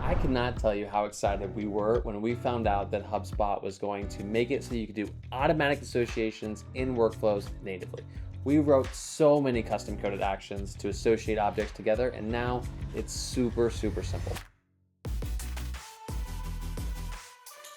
I cannot tell you how excited we were when we found out that HubSpot was going to make it so you could do automatic associations in workflows natively. We wrote so many custom coded actions to associate objects together, and now it's super, super simple.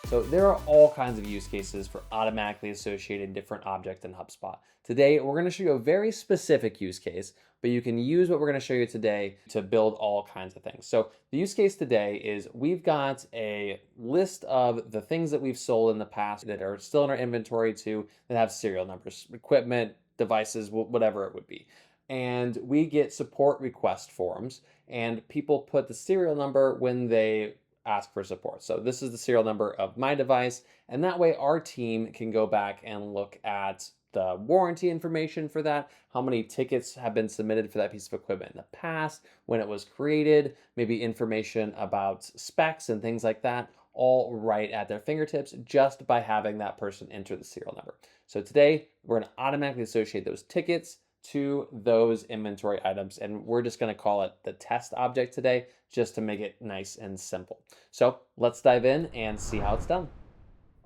So there are all kinds of use cases for automatically associating different objects in HubSpot. Today, we're going to show you a very specific use case, but you can use what we're going to show you today to build all kinds of things. So the use case today is we've got a list of the things that we've sold in the past that are still in our inventory too, that have serial numbers, equipment, devices, whatever it would be. And we get support request forms, and people put the serial number when they ask for support. So this is the serial number of my device, and that way our team can go back and look at the warranty information for that, how many tickets have been submitted for that piece of equipment in the past, when it was created, maybe information about specs and things like that, all right at their fingertips just by having that person enter the serial number. So today we're going to automatically associate those tickets to those inventory items, and we're just going to call it the test object today just to make it nice and simple. So let's dive in and see how it's done.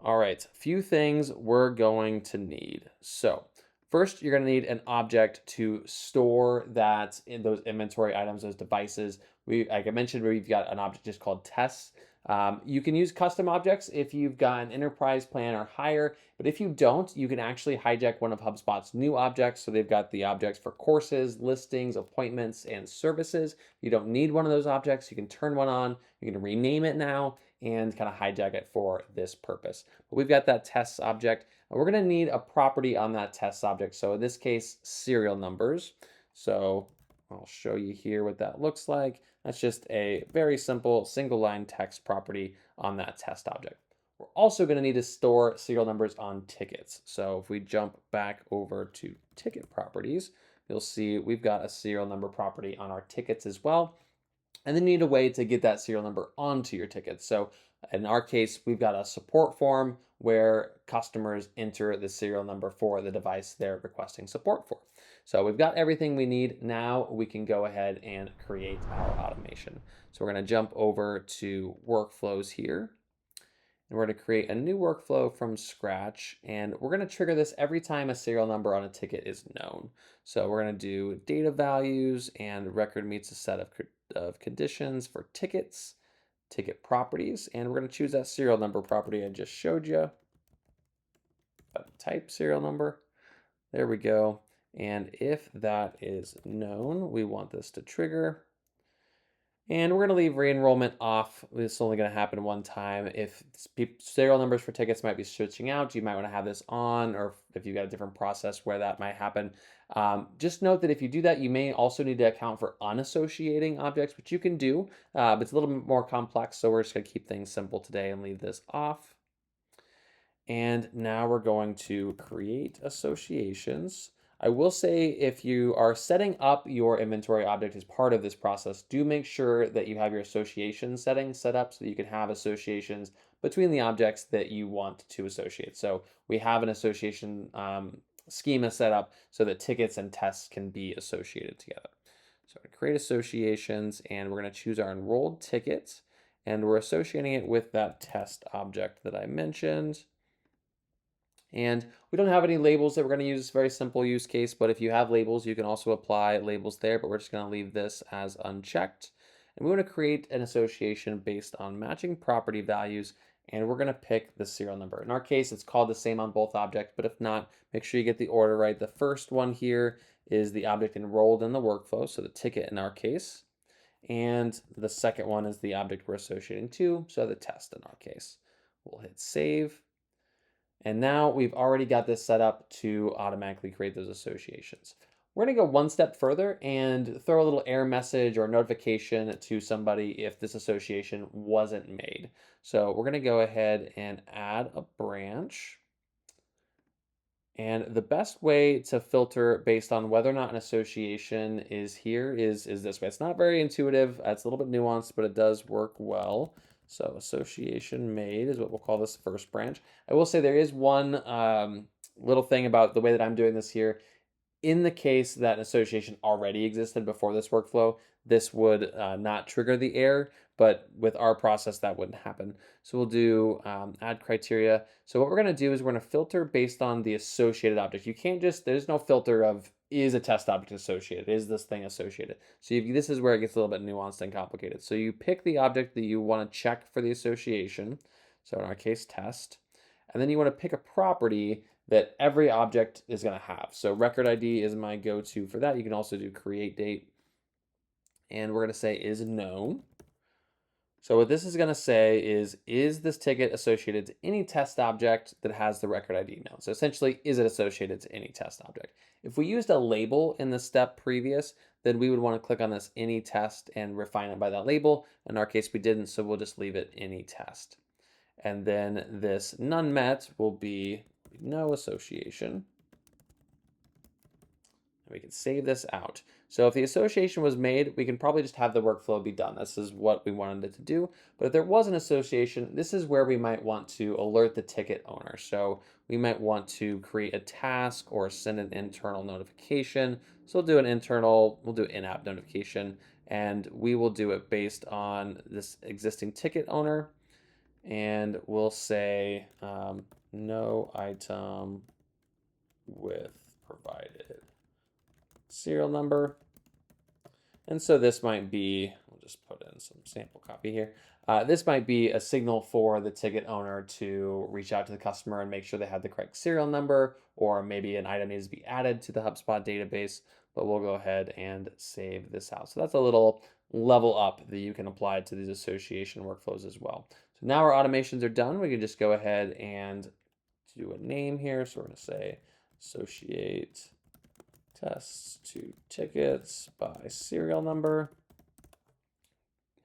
All right, a few things we're going to need. So first, you're going to need an object to store that in those inventory items, those devices. Like I mentioned, we've got an object just called tests. You can use custom objects if you've got an enterprise plan or higher, but if you don't, you can actually hijack one of HubSpot's new objects. So they've got the objects for courses, listings, appointments, and services. You don't need one of those objects. You can turn one on, you can rename it now, and kind of hijack it for this purpose. But we've got that tests object, and we're going to need a property on that tests object. So in this case, serial numbers. So I'll show you here what that looks like. That's just a very simple single line text property on that test object. We're also going to need to store serial numbers on tickets. So if we jump back over to ticket properties, you'll see we've got a serial number property on our tickets as well. And then you need a way to get that serial number onto your tickets. So in our case, we've got a support form where customers enter the serial number for the device they're requesting support for. So we've got everything we need. Now we can go ahead and create our automation. So we're going to jump over to workflows here. And we're going to create a new workflow from scratch. And we're going to trigger this every time a serial number on a ticket is known. So we're going to do data values, and record meets a set of conditions for tickets, ticket properties. And we're going to choose that serial number property I just showed you. Type serial number. There we go. And if that is known, we want this to trigger. And we're going to leave re-enrollment off. This is only going to happen one time. If serial numbers for tickets might be switching out, you might want to have this on, or if you've got a different process where that might happen. Just note that if you do that, you may also need to account for unassociating objects, which you can do, but it's a little bit more complex. So we're just going to keep things simple today and leave this off. And now we're going to create associations. I will say if you are setting up your inventory object as part of this process, do make sure that you have your association settings set up so that you can have associations between the objects that you want to associate. So we have an association schema set up so that tickets and tests can be associated together. So I'm going to create associations, and we're going to choose our enrolled tickets, and we're associating it with that test object that I mentioned. And we don't have any labels that we're going to use. It's a very simple use case, but if you have labels, you can also apply labels there, but we're just going to leave this as unchecked. And we want to create an association based on matching property values, and we're going to pick the serial number. In our case, it's called the same on both objects, but if not, make sure you get the order right. The first one here is the object enrolled in the workflow, so the ticket in our case. And the second one is the object we're associating to, so the test in our case. We'll hit save. And now we've already got this set up to automatically create those associations. We're going to go one step further and throw a little error message or notification to somebody if this association wasn't made. So we're going to go ahead and add a branch. And the best way to filter based on whether or not an association is here is this way. It's not very intuitive. It's a little bit nuanced, but it does work well. So association made is what we'll call this first branch. I will say there is one little thing about the way that I'm doing this here. In the case that an association already existed before this workflow, this would not trigger the error. but with our process, that wouldn't happen. So we'll do add criteria. So what we're going to do is we're going to filter based on the associated object. You can't just, there's no filter of is a test object associated? Is this thing associated? So this is where it gets a little bit nuanced and complicated. So you pick the object that you want to check for the association. So in our case, test. And then you want to pick a property that every object is going to have. So record ID is my go-to for that. You can also do create date. And we're going to say is known. So what this is going to say is this ticket associated to any test object that has the record ID known? So essentially, is it associated to any test object? If we used a label in the step previous, then we would want to click on this any test and refine it by that label. In our case, we didn't, so we'll just leave it any test. And then this none met will be no association. We can save this out. So if the association was made, we can probably just have the workflow be done. This is what we wanted it to do. But if there was an association, this is where we might want to alert the ticket owner. So we might want to create a task or send an internal notification. So we'll do an internal, we'll do in-app notification, and we will do it based on this existing ticket owner. And we'll say no item with provided serial number. And so this might be, we'll just put in some sample copy here. This might be a signal for the ticket owner to reach out to the customer and make sure they have the correct serial number, or maybe an item needs to be added to the HubSpot database, but we'll go ahead and save this out. So that's a little level up that you can apply to these association workflows as well. So now our automations are done. We can just go ahead and do a name here. So we're going to say associate tests to tickets by serial number.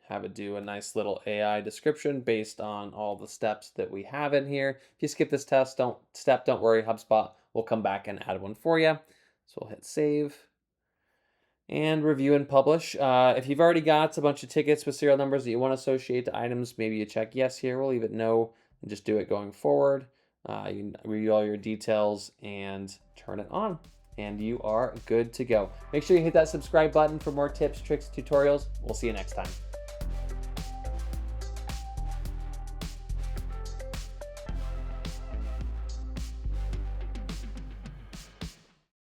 Have it do a nice little AI description based on all the steps that we have in here. If you skip this don't worry, HubSpot will come back and add one for you. So we'll hit save and review and publish. If you've already got a bunch of tickets with serial numbers that you want to associate to items, maybe you check yes here. We'll leave it no and just do it going forward. You can review all your details and turn it on, and you are good to go. Make sure you hit that subscribe button for more tips, tricks, tutorials. We'll see you next time.